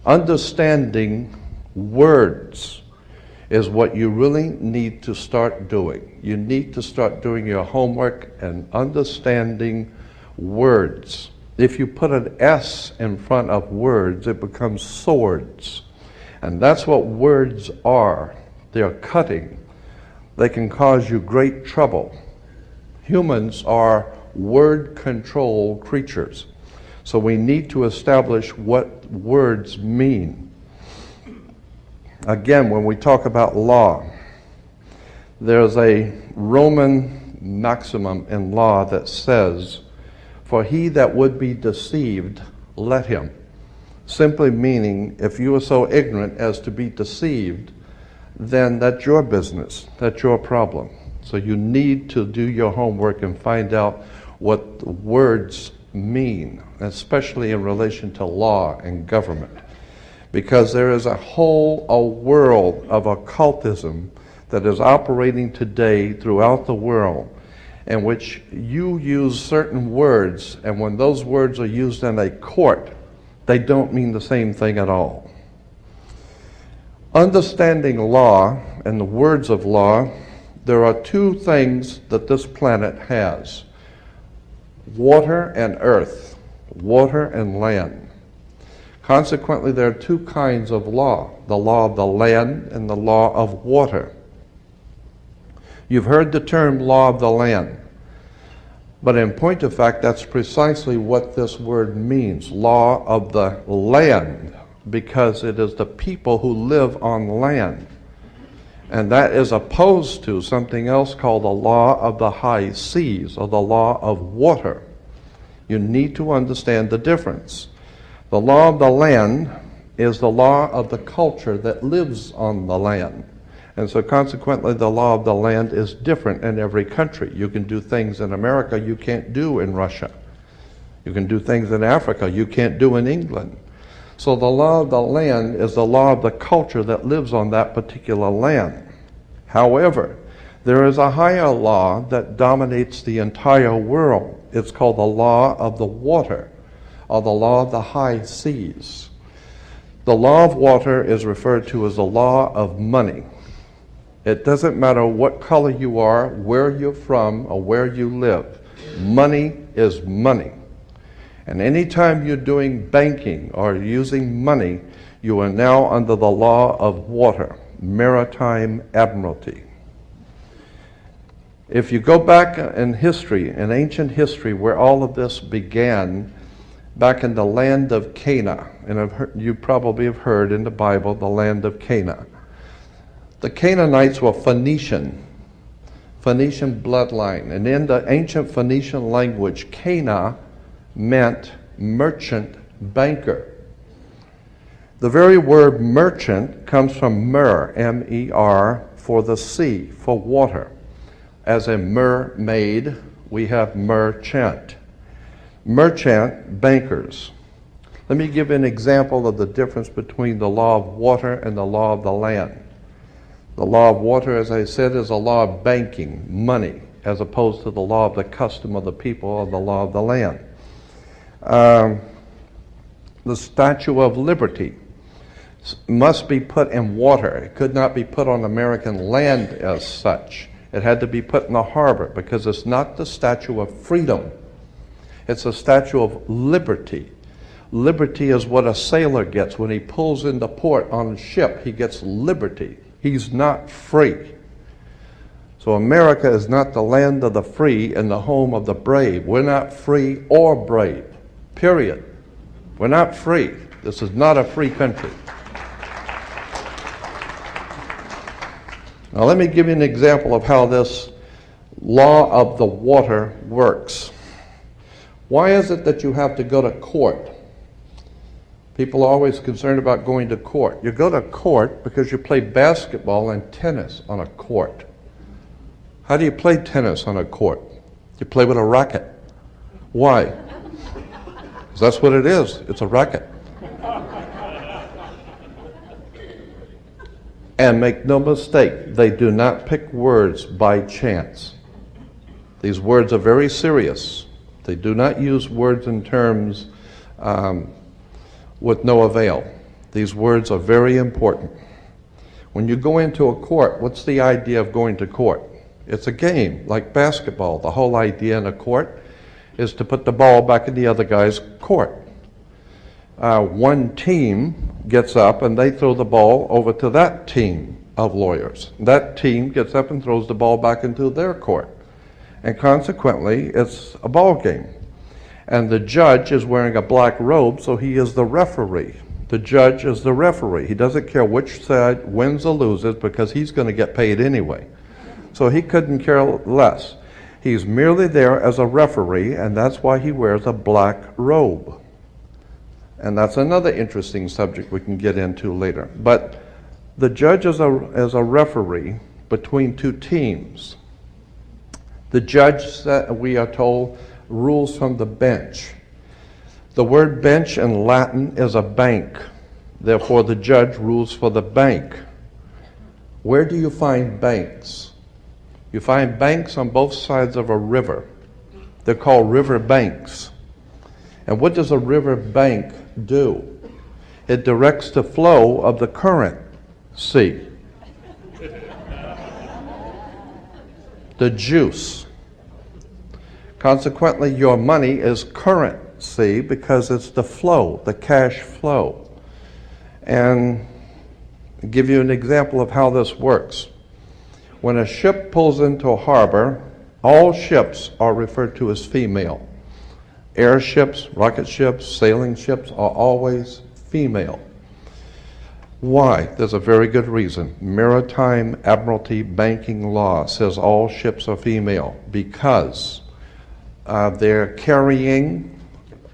Understanding words is what you really need to start doing. You need to start doing your homework and understanding words. If you put an S in front of words, it becomes swords. And that's what words are. They are cutting. They can cause you great trouble. Humans are word control creatures. So we need to establish what words mean. Again, when we talk about law, there's a Roman maximum in law that says, "For he that would be deceived, let him." Simply meaning, if you are so ignorant as to be deceived, then that's your business, that's your problem. So you need to do your homework and find out what the words mean, especially in relation to law and government. Because there is a world of occultism that is operating today throughout the world, in which you use certain words, and when those words are used in a court, they don't mean the same thing at all. Understanding law and the words of law, there are two things that this planet has: water and earth, water and land. Consequently, there are two kinds of law: the law of the land and the law of water. You've heard the term law of the land, but in point of fact, that's precisely what this word means, law of the land, because it is the people who live on land. And that is opposed to something else called the law of the high seas, or the law of water. You need to understand the difference. The law of the land is the law of the culture that lives on the land. And so consequently, the law of the land is different in every country. You can do things in America you can't do in Russia. You can do things in Africa you can't do in England. So the law of the land is the law of the culture that lives on that particular land. However, there is a higher law that dominates the entire world. It's called the law of the water, or the law of the high seas. The law of water is referred to as the law of money. It doesn't matter what color you are, where you're from, or where you live. Money is money. And anytime you're doing banking or using money, you are now under the law of water, maritime admiralty. If you go back in history, in ancient history, where all of this began, back in the land of Canaan, and you probably have heard in the Bible, the land of Canaan. The Canaanites were Phoenician bloodline, and in the ancient Phoenician language, Cana meant merchant banker. The very word merchant comes from mer, M-E-R, for the sea, for water. As a mermaid, we have merchant. Merchant bankers. Let me give an example of the difference between the law of water and the law of the land. The law of water, as I said, is a law of banking, money, as opposed to the law of the custom of the people, or the law of the land. The Statue of Liberty must be put in water. It could not be put on American land as such. It had to be put in the harbor, because it's not the Statue of Freedom. It's a statue of liberty. Liberty is what a sailor gets when he pulls into port on a ship. He gets liberty. He's not free. So America is not the land of the free and the home of the brave. We're not free or brave, period. We're not free. This is not a free country. Now let me give you an example of how this law of the water works. Why is it that you have to go to court? People are always concerned about going to court. You go to court because you play basketball and tennis on a court. How do you play tennis on a court? You play with a racket. Why? Because that's what it is. It's a racket. And make no mistake, they do not pick words by chance. These words are very serious. They do not use words in terms with no avail. These words are very important. When you go into a court, what's the idea of going to court? It's a game, like basketball. The whole idea in a court is to put the ball back in the other guy's court. One team gets up and they throw the ball over to that team of lawyers. That team gets up and throws the ball back into their court. And consequently, it's a ball game. And the judge is wearing a black robe, so he is the referee. The judge is the referee. He doesn't care which side wins or loses because he's going to get paid anyway. So he couldn't care less. He's merely there as a referee, and that's why he wears a black robe. And that's another interesting subject we can get into later. But the judge is a referee between two teams. The judge, we are told, rules from the bench. The word bench in Latin is a bank. Therefore, the judge rules for the bank. Where do you find banks? You find banks on both sides of a river. They're called river banks. And what does a river bank do? It directs the flow of the current sea. The juice. Consequently, your money is currency because it's the flow, the cash flow. And I'll give you an example of how this works. When a ship pulls into a harbor, all ships are referred to as female. Airships, rocket ships, sailing ships are always female. Why? There's a very good reason. Maritime Admiralty banking law says all ships are female because they're carrying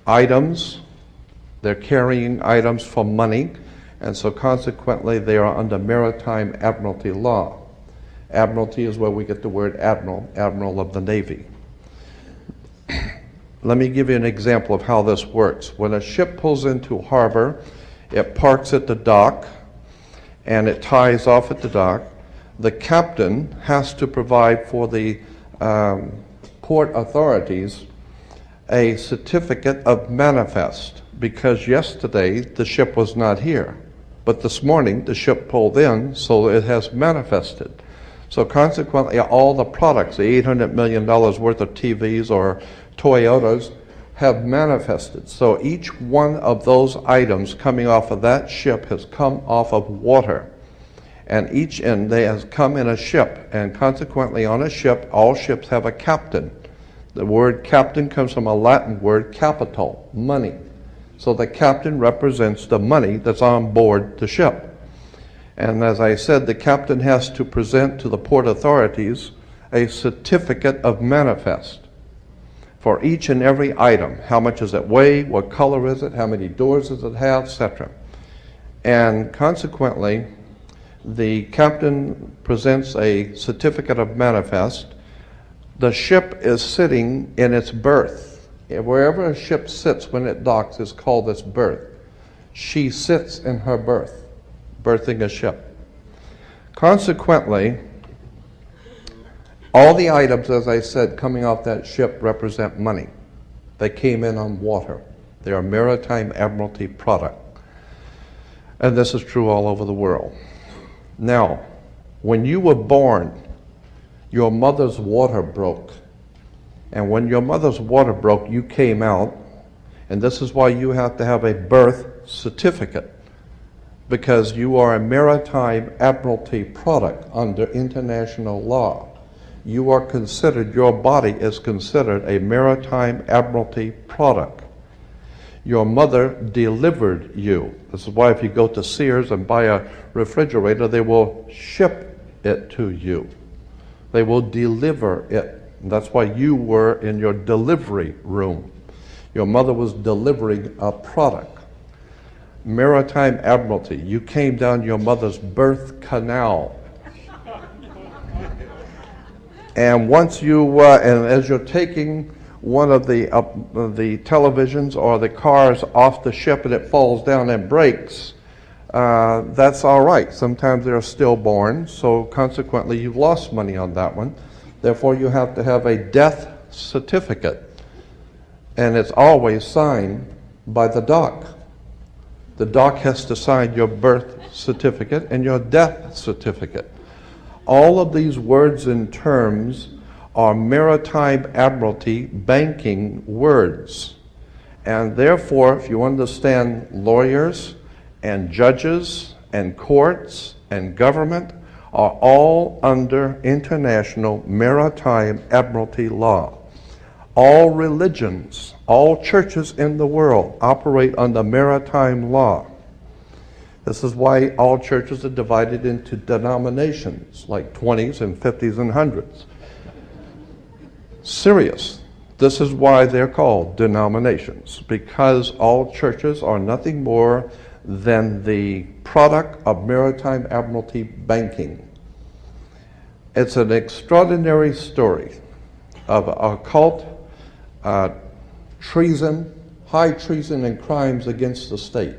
items for money, and so consequently they are under Maritime Admiralty law. Admiralty is where we get the word admiral, admiral of the Navy. Let me give you an example of how this works. When a ship pulls into harbor, it parks at the dock, and it ties off at the dock. The captain has to provide for the port authorities a certificate of manifest, because yesterday the ship was not here, but this morning the ship pulled in, so it has manifested. So consequently, all the products, the $800 million worth of TVs or Toyotas, have manifested. So each one of those items coming off of that ship has come off of water. And each end they has come in a ship. And consequently, on a ship, all ships have a captain. The word captain comes from a Latin word capital, money. So the captain represents the money that's on board the ship. And as I said, the captain has to present to the port authorities a certificate of manifest for each and every item. How much does it weigh? What color is it? How many doors does it have? Etc. And consequently, the captain presents a certificate of manifest. The ship is sitting in its berth. Wherever a ship sits when it docks is called its berth. She sits in her berth, berthing a ship. Consequently, all the items, as I said, coming off that ship represent money. They came in on water. They are Maritime Admiralty product. And this is true all over the world. Now, when you were born, your mother's water broke. And when your mother's water broke, you came out. And this is why you have to have a birth certificate, because you are a Maritime Admiralty product under international law. You are considered, your body is considered a Maritime Admiralty product. Your mother delivered you. This is why if you go to Sears and buy a refrigerator, they will ship it to you. They will deliver it. And that's why you were in your delivery room. Your mother was delivering a product. Maritime Admiralty, you came down your mother's birth canal. And once you, and as you're taking one of the televisions or the cars off the ship and it falls down and breaks, that's all right. Sometimes they're stillborn, so consequently you've lost money on that one. Therefore you have to have a death certificate, and it's always signed by the dock. The doc has to sign your birth certificate and your death certificate. All of these words and terms are maritime admiralty banking words. And therefore, if you understand lawyers and judges and courts and government are all under international maritime admiralty law. All religions, all churches in the world operate under maritime law. This is why all churches are divided into denominations, like 20s and 50s and 100s. Serious. This is why they're called denominations, because all churches are nothing more than the product of maritime admiralty banking. It's an extraordinary story of occult treason, high treason and crimes against the state.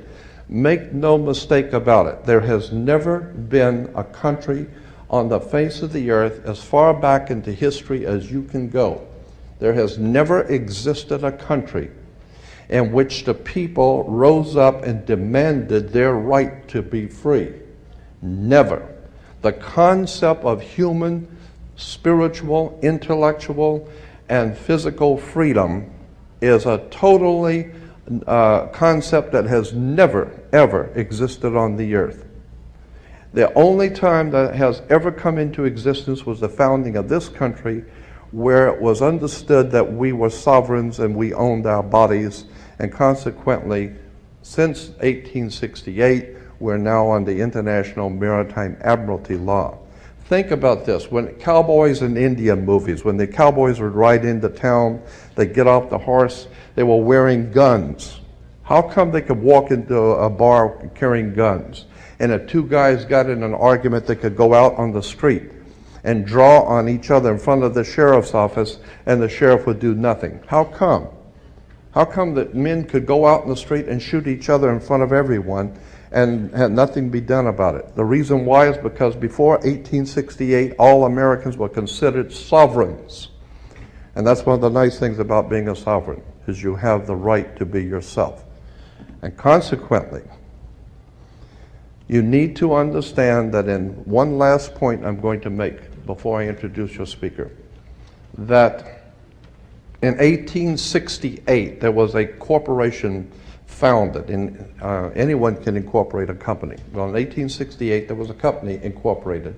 Make no mistake about it, there has never been a country on the face of the earth as far back into history as you can go. There has never existed a country in which the people rose up and demanded their right to be free. Never. The concept of human, spiritual, intellectual, and physical freedom is a totally concept that has never, ever existed on the earth. The only time that has ever come into existence was the founding of this country, where it was understood that we were sovereigns and we owned our bodies, and consequently, since 1868, we're now under international maritime admiralty law. Think about this. When cowboys in Indian movies, when the cowboys would ride into town, they'd get off the horse, they were wearing guns. How come they could walk into a bar carrying guns? And if two guys got in an argument, they could go out on the street and draw on each other in front of the sheriff's office, and the sheriff would do nothing. How come? How come that men could go out in the street and shoot each other in front of everyone and had nothing be done about it? The reason why is because before 1868, all Americans were considered sovereigns. And that's one of the nice things about being a sovereign, is you have the right to be yourself. And consequently, you need to understand that, in one last point I'm going to make before I introduce your speaker, that in 1868 there was a corporation founded. Anyone can incorporate a company. Well, in 1868 there was a company incorporated.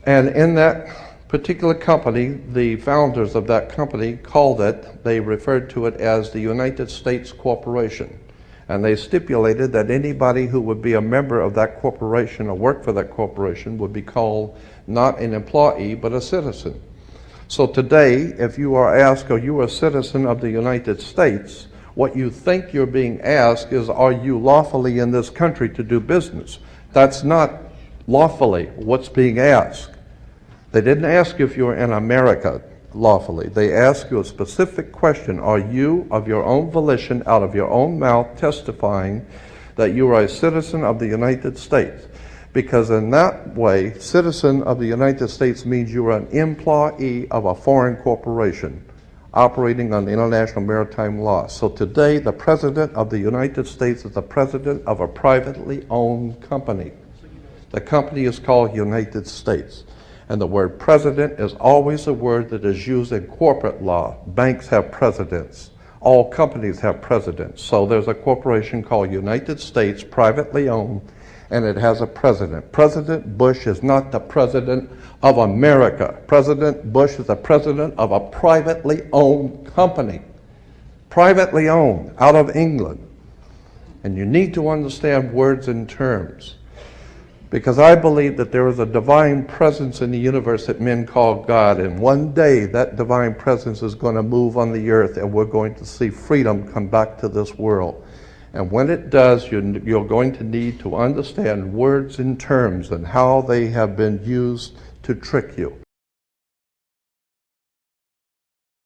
And in that particular company, the founders of that company they referred to it as the United States Corporation. And they stipulated that anybody who would be a member of that corporation or work for that corporation would be called not an employee, but a citizen. So today, if you are asked, are you a citizen of the United States, what you think you're being asked is, are you lawfully in this country to do business? That's not lawfully what's being asked. They didn't ask you if you were in America lawfully. They ask you a specific question. Are you, of your own volition, out of your own mouth, testifying that you are a citizen of the United States? Because in that way, citizen of the United States means you are an employee of a foreign corporation operating on international maritime law. So today, the President of the United States is the president of a privately owned company. The company is called United States. And the word president is always a word that is used in corporate law. Banks have presidents. All companies have presidents. So there's a corporation called United States, privately owned, and it has a president. President Bush is not the president of America. President Bush is the president of a privately owned company. Privately owned, out of England. And you need to understand words and terms. Because I believe that there is a divine presence in the universe that men call God, and one day that divine presence is going to move on the earth, and we're going to see freedom come back to this world. And when it does, you're going to need to understand words and terms and how they have been used to trick you.